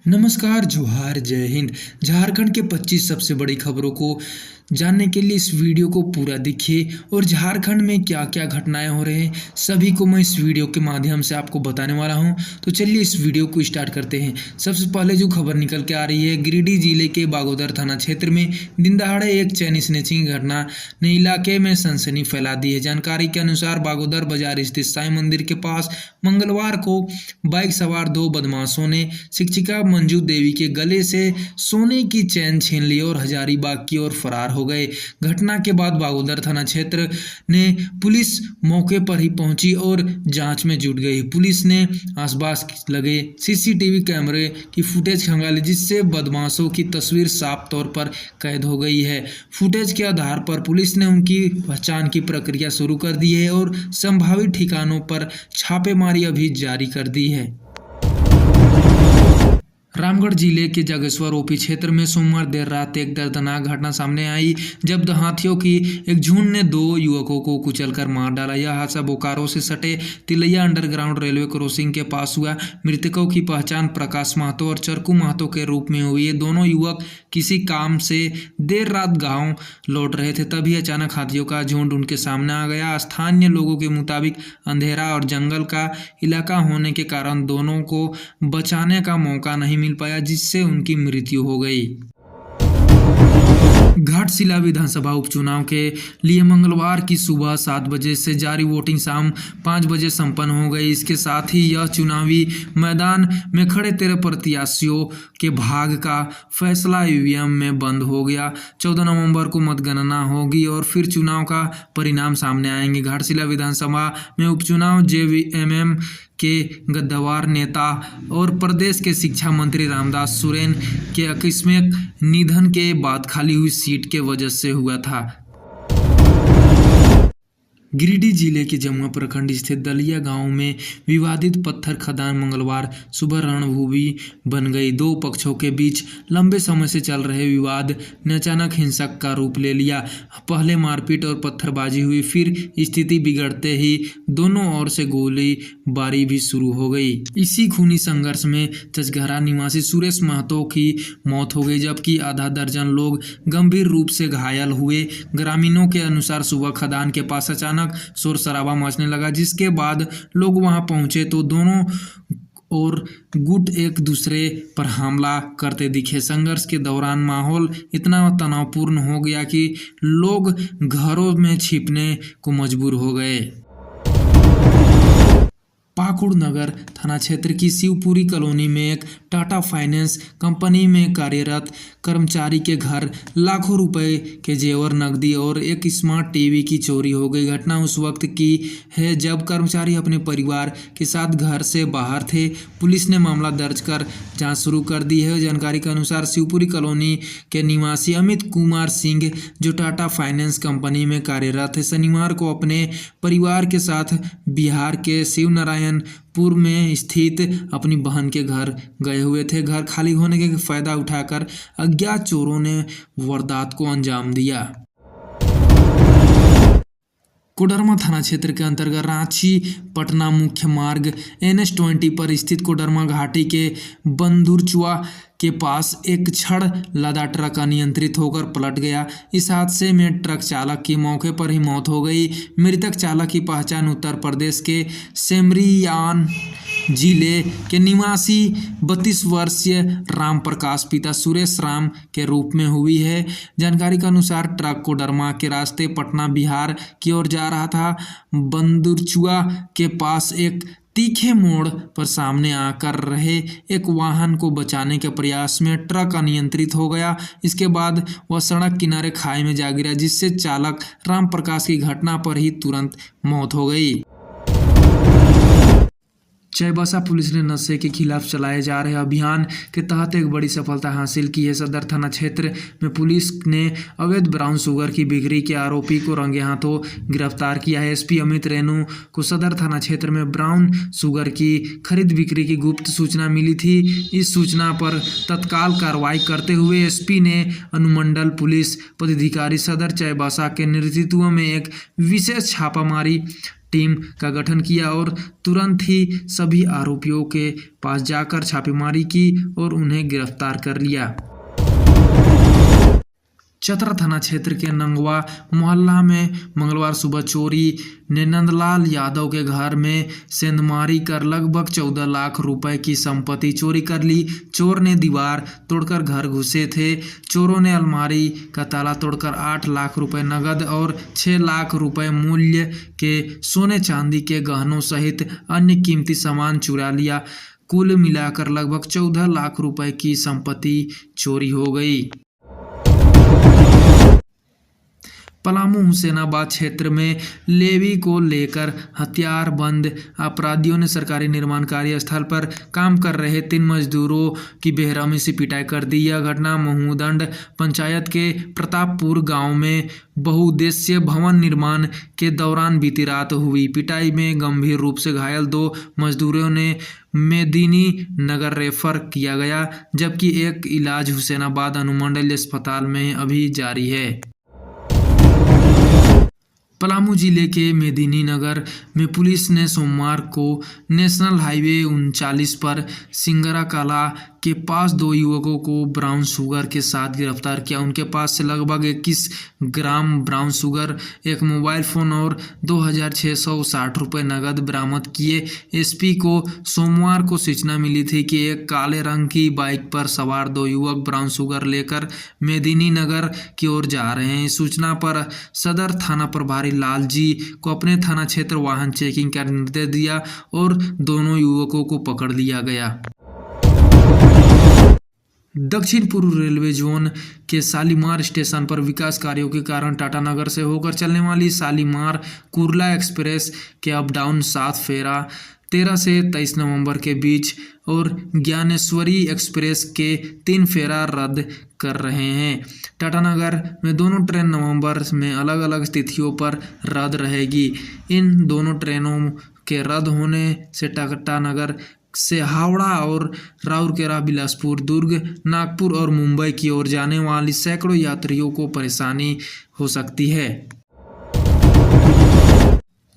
नमस्कार, जोहार, जय हिंद। झारखंड के 25 सबसे बड़ी खबरों को जानने के लिए इस वीडियो को पूरा देखिए और झारखंड में क्या क्या घटनाएं हो रहे हैं सभी को मैं इस वीडियो के माध्यम से आपको बताने वाला हूं। तो चलिए इस वीडियो को स्टार्ट करते हैं। सबसे पहले जो खबर निकल के आ रही है, गिरिडीह जिले के बागोदर थाना क्षेत्र में दिन दहाड़े एक चैन स्नैचिंग घटना ने इलाके में सनसनी फैला दी है। जानकारी के अनुसार बागोदर बाजार स्थित साईं मंदिर के पास मंगलवार को बाइक सवार दो बदमाशों ने शिक्षिका मंजू देवी के गले से सोने की चैन छीन ली और हजारीबाग की ओर फरार हो गए। घटना के बाद बागोदर थाना क्षेत्र ने पुलिस मौके पर ही पहुंची और जांच में जुट गई। पुलिस ने आसपास लगे सीसीटीवी कैमरे की फुटेज खंगाली, जिससे बदमाशों की तस्वीर साफ तौर पर कैद हो गई है। फुटेज के आधार पर पुलिस ने उनकी पहचान की प्रक्रिया शुरू कर दी है और संभावित ठिकानों पर छापेमारी अभी जारी कर दी है। रामगढ़ जिले के जागेश्वर ओपी क्षेत्र में सोमवार देर रात एक दर्दनाक घटना सामने आई, जब हाथियों की एक झुंड ने दो युवकों को कुचलकर मार डाला। यह हादसा बोकारो से सटे तिलैया अंडरग्राउंड रेलवे क्रॉसिंग के पास हुआ। मृतकों की पहचान प्रकाश महतो और चरकू महतो के रूप में हुई है। दोनों युवक किसी काम से देर रात गांव लौट रहे थे, तभी अचानक हाथियों का झुंड उनके सामने आ गया। स्थानीय लोगों के मुताबिक अंधेरा और जंगल का इलाका होने के कारण दोनों को बचाने का मौका नहीं मिल पाया, जिससे उनकी मृत्यु हो गई। घाटशिला विधानसभा उपचुनाव के लिए मंगलवार की सुबह 7 बजे से जारी वोटिंग शाम 5 बजे संपन्न हो गई। इसके साथ ही यह चुनावी मैदान में खड़े 13 प्रत्याशियों के भाग्य का फैसला ईवीएम में बंद हो गया। 14 नवंबर को मतगणना होगी और फिर चुनाव का परिणाम सामने आएंगे। घाटशिला विधानसभा में उपचुनाव जेवीएमएम के गद्दावर नेता और प्रदेश के शिक्षा मंत्री रामदास सोरेन के आकस्मिक निधन के बाद खाली हुई सीट के वजह से हुआ था। गिरिडीह जिले के जमुआ प्रखंड स्थित दलिया गांव में विवादित पत्थर खदान मंगलवार सुबह रणभूमि बन गई। दो पक्षों के बीच लंबे समय से चल रहे विवाद ने अचानक हिंसक का रूप ले लिया। पहले मारपीट और पत्थरबाजी हुई, फिर स्थिति बिगड़ते ही दोनों ओर से गोलीबारी भी शुरू हो गई। इसी खूनी संघर्ष में चचघरा निवासी सुरेश महतो की मौत हो गई, जबकि आधा दर्जन लोग गंभीर रूप से घायल हुए। ग्रामीणों के अनुसार सुबह खदान के पास अचानक शोर शराबा मचने लगा, जिसके बाद लोग वहां पहुंचे तो दोनों और गुट एक दूसरे पर हमला करते दिखे। संघर्ष के दौरान माहौल इतना तनावपूर्ण हो गया कि लोग घरों में छिपने को मजबूर हो गए। पाकुड़ नगर थाना क्षेत्र की शिवपुरी कॉलोनी में एक टाटा फाइनेंस कंपनी में कार्यरत कर्मचारी के घर लाखों रुपए के जेवर, नकदी और एक स्मार्ट टीवी की चोरी हो गई। घटना उस वक्त की है जब कर्मचारी अपने परिवार के साथ घर से बाहर थे। पुलिस ने मामला दर्ज कर जांच शुरू कर दी है। जानकारी के अनुसार शिवपुरी कॉलोनी के निवासी अमित कुमार सिंह, जो टाटा फाइनेंस कंपनी में कार्यरत है, शनिवार को अपने परिवार के साथ बिहार के शिवनारायणपुर में स्थित अपनी बहन के घर गए हुए थे। घर खाली होने के फायदा उठाकर अज्ञात चोरों ने वारदात को अंजाम दिया। कोडरमा थाना क्षेत्र के अंतर्गत रांची पटना मुख्य मार्ग NH-20 पर स्थित कोडरमा घाटी के बंदुरचुआ के पास एक छड़ लदा ट्रक अनियंत्रित होकर पलट गया। इस हादसे में ट्रक चालक की मौके पर ही मौत हो गई। मृतक चालक की पहचान उत्तर प्रदेश के सेमरियान जिले के निवासी 32 वर्षीय राम प्रकाश पिता सुरेश राम के रूप में हुई है। जानकारी के अनुसार ट्रक कोडरमा के रास्ते पटना बिहार की ओर जा रहा था। बंदुरचुआ के पास एक तीखे मोड़ पर सामने आकर रहे एक वाहन को बचाने के प्रयास में ट्रक अनियंत्रित हो गया। इसके बाद वह सड़क किनारे खाई में जा गिरा, जिससे चालक राम प्रकाश की घटना पर ही तुरंत मौत हो गई। चाईबासा पुलिस ने नशे के खिलाफ चलाए जा रहे अभियान के तहत एक बड़ी सफलता हासिल की है। सदर थाना क्षेत्र में पुलिस ने अवैध ब्राउन शुगर की बिक्री के आरोपी को रंगे हाथों गिरफ्तार किया है। एसपी अमित रेणु को सदर थाना क्षेत्र में ब्राउन शुगर की खरीद बिक्री की गुप्त सूचना मिली थी। इस सूचना पर तत्काल कार्रवाई करते हुए एसपी ने अनुमंडल पुलिस पदाधिकारी सदर चाईबासा के नेतृत्व में एक विशेष छापामारी टीम का गठन किया और तुरंत ही सभी आरोपियों के पास जाकर छापेमारी की और उन्हें गिरफ्तार कर लिया। चतरा थाना क्षेत्र के नंगवा मोहल्ला में मंगलवार सुबह चोरी ने नंदलाल यादव के घर में सेंधमारी कर लगभग 14 लाख रुपए की संपत्ति चोरी कर ली। चोर ने दीवार तोड़कर घर घुसे थे। चोरों ने अलमारी का ताला तोड़कर 8 लाख रुपए नगद और 6 लाख रुपए मूल्य के सोने चांदी के गहनों सहित अन्य कीमती सामान चुरा लिया। कुल मिलाकर लगभग 14 लाख रुपए की संपत्ति चोरी हो गई। पलामू हुसैनाबाद क्षेत्र में लेवी को लेकर हथियारबंद अपराधियों ने सरकारी निर्माण कार्यस्थल पर काम कर रहे 3 मजदूरों की बेरहमी से पिटाई कर दी। यह घटना महूदंड पंचायत के प्रतापपुर गांव में बहुउद्देशीय भवन निर्माण के दौरान बीती रात हुई। पिटाई में गंभीर रूप से घायल 2 मजदूरों ने मेदिनी नगर रेफर किया गया, जबकि एक इलाज हुसैनाबाद अनुमंडल अस्पताल में अभी जारी है। पलामू जिले के मेदिनी नगर में पुलिस ने सोमवार को नेशनल हाईवे 39 पर सिंगरा कला के पास 2 युवकों को ब्राउन शुगर के साथ गिरफ्तार किया। उनके पास से लगभग 21 ग्राम ब्राउन शुगर, एक मोबाइल फ़ोन और 2,660 रुपये नगद बरामद किए। एसपी को सोमवार को सूचना मिली थी कि एक काले रंग की बाइक पर सवार 2 युवक ब्राउन शुगर लेकर मेदिनी नगर की ओर जा रहे हैं। सूचना पर सदर थाना प्रभारी लालजी को अपने थाना क्षेत्र वाहन चेकिंग का निर्देश दिया और दोनों युवकों को पकड़ लिया गया। दक्षिण पूर्व रेलवे जोन के शालीमार स्टेशन पर विकास कार्यों के कारण टाटानगर से होकर चलने वाली शालीमार कुर्ला एक्सप्रेस के अप डाउन 7 फेरा 13 से 23 नवंबर के बीच और ज्ञानेश्वरी एक्सप्रेस के 3 फेरा रद्द कर रहे हैं। टाटानगर में दोनों ट्रेन नवंबर में अलग अलग तिथियों पर रद्द रहेगी। इन दोनों ट्रेनों के रद्द होने से टाटानगर से हावड़ा और राउरकेला, बिलासपुर, दुर्ग, नागपुर और मुंबई की ओर जाने वाली सैकड़ों यात्रियों को परेशानी हो सकती है।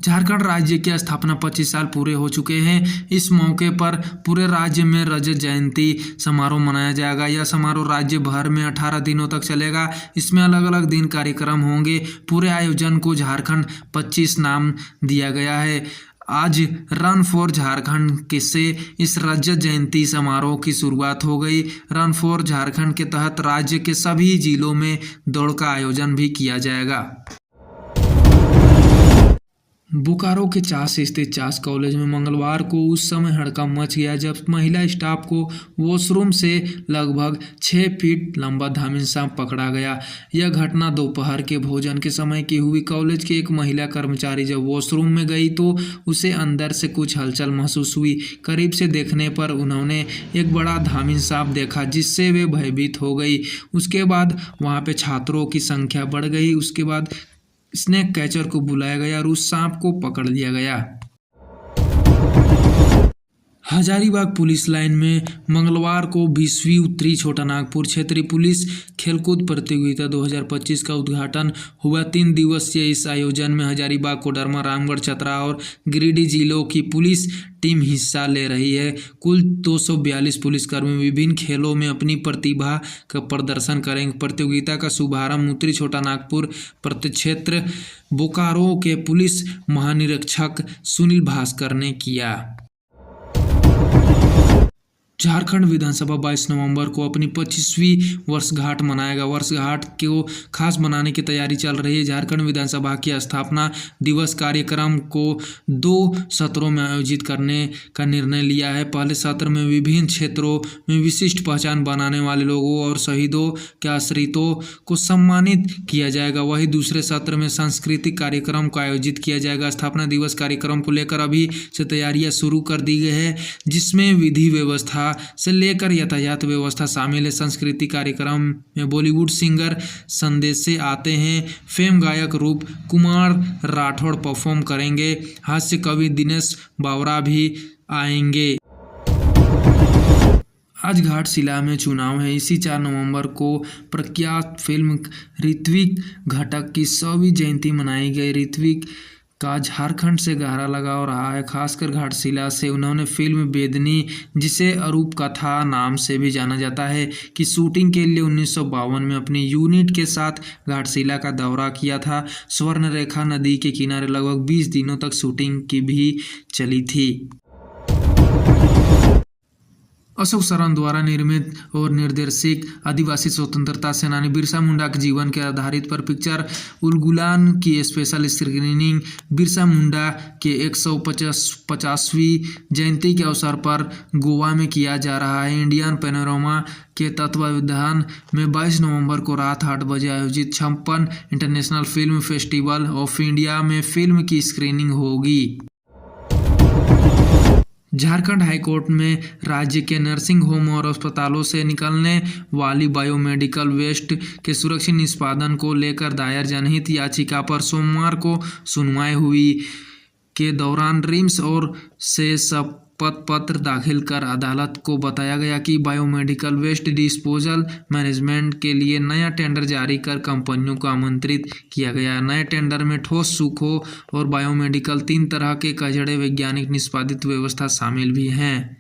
झारखंड राज्य की स्थापना 25 साल पूरे हो चुके हैं। इस मौके पर पूरे राज्य में रजत जयंती समारोह मनाया जाएगा। यह समारोह राज्य भर में 18 दिनों तक चलेगा। इसमें अलग अलग दिन कार्यक्रम होंगे। पूरे आयोजन को झारखंड 25 नाम दिया गया है। आज रन फॉर झारखंड के से इस रजत जयंती समारोह की शुरुआत हो गई। रन फॉर झारखंड के तहत राज्य के सभी जिलों में दौड़ का आयोजन भी किया जाएगा। बोकारो के चास स्थित चास कॉलेज में मंगलवार को उस समय हड़कंप मच गया जब महिला स्टाफ को वॉशरूम से लगभग 6 फीट लंबा धामिन सांप पकड़ा गया। यह घटना दोपहर के भोजन के समय की हुई। कॉलेज की एक महिला कर्मचारी जब वॉशरूम में गई तो उसे अंदर से कुछ हलचल महसूस हुई। करीब से देखने पर उन्होंने एक बड़ा धामिन सांप देखा, जिससे वे भयभीत हो गई। उसके बाद वहाँ पे छात्रों की संख्या बढ़ गई। उसके बाद स्नेक कैचर को बुलाया गया और उस सांप को पकड़ लिया गया। हजारीबाग पुलिस लाइन में मंगलवार को 20वीं उत्तरी छोटा नागपुर क्षेत्रीय पुलिस खेलकूद प्रतियोगिता 2025 का उद्घाटन हुआ। 3 दिवसीय इस आयोजन में हजारीबाग, कोडरमा, रामगढ़, चतरा और गिरिडीह जिलों की पुलिस टीम हिस्सा ले रही है। कुल 242 पुलिसकर्मी विभिन्न खेलों में अपनी प्रतिभा का प्रदर्शन करेंगे। प्रतियोगिता का शुभारंभ उत्तरी छोटा नागपुर प्रक्षेत्र बोकारो के पुलिस महानिरीक्षक सुनील भास्कर ने किया। झारखंड विधानसभा 22 नवंबर को अपनी 25वीं वर्षगांठ मनाएगा। वर्षगांठ को खास बनाने की तैयारी चल रही है। झारखंड विधानसभा की स्थापना दिवस कार्यक्रम को 2 सत्रों में आयोजित करने का निर्णय लिया है। पहले सत्र में विभिन्न क्षेत्रों में विशिष्ट पहचान बनाने वाले लोगों और शहीदों के आश्रितों को सम्मानित किया जाएगा। वहीं दूसरे सत्र में सांस्कृतिक कार्यक्रम को आयोजित किया जाएगा। स्थापना दिवस कार्यक्रम को लेकर अभी से तैयारियां शुरू कर दी गई है, जिसमें विधि व्यवस्था से लेकर यातायात व्यवस्था शामिल है। सांस्कृतिक कार्यक्रम में बॉलीवुड सिंगर संदेश से आते हैं। फेम गायक रूप कुमार राठौड़ परफॉर्म करेंगे। हास्य कवि दिनेश बावरा भी आएंगे। आज घाटशिला में चुनाव है। इसी 4 नवंबर को प्रख्यात फिल्म ऋत्विक घटक की 100वीं जयंती मनाई गई। ऋत्विक का झारखंड से गहरा लगाव रहा है, खासकर घाटशिला से। उन्होंने फिल्म बेदनी, जिसे अरूप कथा नाम से भी जाना जाता है, की शूटिंग के लिए 1952 में अपनी यूनिट के साथ घाटशिला का दौरा किया था। स्वर्णरेखा नदी के किनारे लगभग 20 दिनों तक शूटिंग की भी चली थी। अशोक सराफ द्वारा निर्मित और निर्देशित आदिवासी स्वतंत्रता सेनानी बिरसा मुंडा के जीवन के आधारित पर पिक्चर उलगुलान की स्पेशल स्क्रीनिंग बिरसा मुंडा के 150वीं जयंती के अवसर पर गोवा में किया जा रहा है। इंडियन पैनोरमा के तत्वावधान में 22 नवंबर को रात 8 बजे आयोजित 56 international film festival of India में फिल्म की स्क्रीनिंग होगी। झारखंड हाईकोर्ट में राज्य के नर्सिंग होम और अस्पतालों से निकलने वाली बायोमेडिकल वेस्ट के सुरक्षित निष्पादन को लेकर दायर जनहित याचिका पर सोमवार को सुनवाई हुई। के दौरान रिम्स और से शपथ पत्र दाखिल कर अदालत को बताया गया कि बायोमेडिकल वेस्ट डिस्पोजल मैनेजमेंट के लिए नया टेंडर जारी कर कंपनियों को आमंत्रित किया गया। नए टेंडर में ठोस, सूखों और बायोमेडिकल 3 तरह के कचड़े वैज्ञानिक निष्पादित व्यवस्था शामिल भी हैं।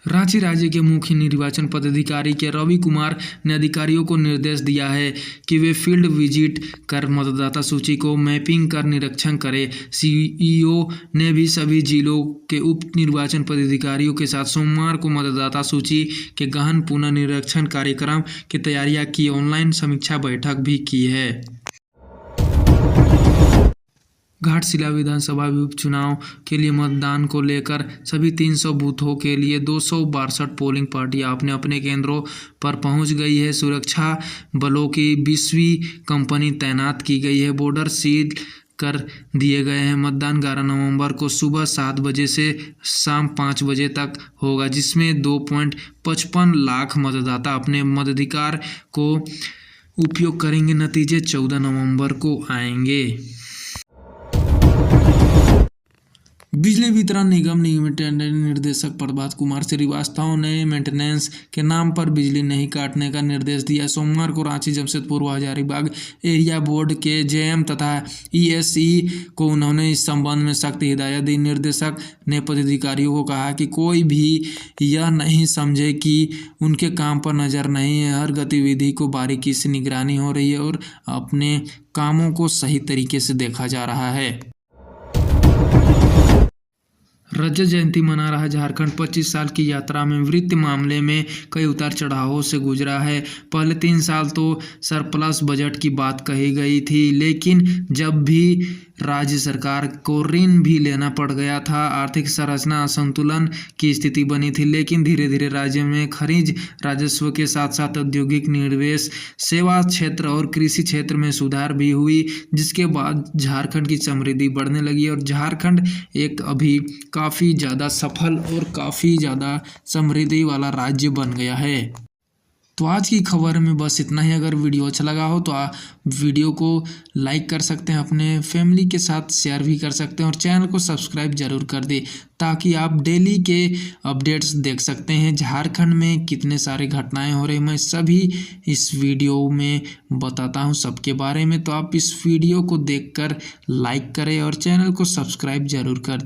रांची राज्य के मुख्य निर्वाचन पदाधिकारी के रवि कुमार ने अधिकारियों को निर्देश दिया है कि वे फील्ड विजिट कर मतदाता सूची को मैपिंग कर निरीक्षण करें। सीईओ ने भी सभी जिलों के उप निर्वाचन पदाधिकारियों के साथ सोमवार को मतदाता सूची के गहन पुनर्निरीक्षण कार्यक्रम की तैयारियां की ऑनलाइन समीक्षा बैठक भी की है। घाटशिला विधानसभा उपचुनाव के लिए मतदान को लेकर सभी 300 बूथों के लिए 262 पोलिंग पार्टियां अपने अपने केंद्रों पर पहुंच गई है। सुरक्षा बलों की 20वीं कंपनी तैनात की गई है। बॉर्डर सील कर दिए गए हैं। मतदान 11 नवंबर को सुबह 7 बजे से शाम 5 बजे तक होगा, जिसमें 2.55 लाख मतदाता अपने मताधिकार को उपयोग करेंगे। नतीजे 14 नवंबर को आएंगे। बिजली वितरण निगम लिमिटेड निर्देशक प्रभात कुमार श्रीवास्तव ने मेंटेनेंस के नाम पर बिजली नहीं काटने का निर्देश दिया। सोमवार को रांची, जमशेदपुर व हजारीबाग एरिया बोर्ड के जेएम तथा ईएसई को उन्होंने इस संबंध में सख्त हिदायत दी। निर्देशक ने पदाधिकारियों को कहा कि कोई भी यह नहीं समझे कि उनके काम पर नजर नहीं है। हर गतिविधि को बारीकी से निगरानी हो रही है और अपने कामों को सही तरीके से देखा जा रहा है। रजत जयंती मना रहा झारखंड 25 साल की यात्रा में वित्त मामले में कई उतार चढ़ावों से गुजरा है। पहले 3 साल तो सरप्लस बजट की बात कही गई थी, लेकिन जब भी राज्य सरकार को ऋण भी लेना पड़ गया था, आर्थिक संरचना असंतुलन की स्थिति बनी थी। लेकिन धीरे धीरे राज्य में खनिज राजस्व के साथ साथ औद्योगिक निवेश, सेवा क्षेत्र और कृषि क्षेत्र में सुधार भी हुई, जिसके बाद झारखंड की समृद्धि बढ़ने लगी और झारखंड एक अभी काफ़ी ज़्यादा सफल और काफ़ी ज़्यादा समृद्धि वाला राज्य बन गया है। तो आज की खबर में बस इतना ही। अगर वीडियो अच्छा लगा हो तो आप वीडियो को लाइक कर सकते हैं, अपने फैमिली के साथ शेयर भी कर सकते हैं और चैनल को सब्सक्राइब जरूर कर दें ताकि आप डेली के अपडेट्स देख सकते हैं। झारखंड में कितने सारे घटनाएं हो रही, मैं सभी इस वीडियो में बताता हूं सबके बारे में। तो आप इस वीडियो को देखकर लाइक करें और चैनल को सब्सक्राइब जरूर कर दें।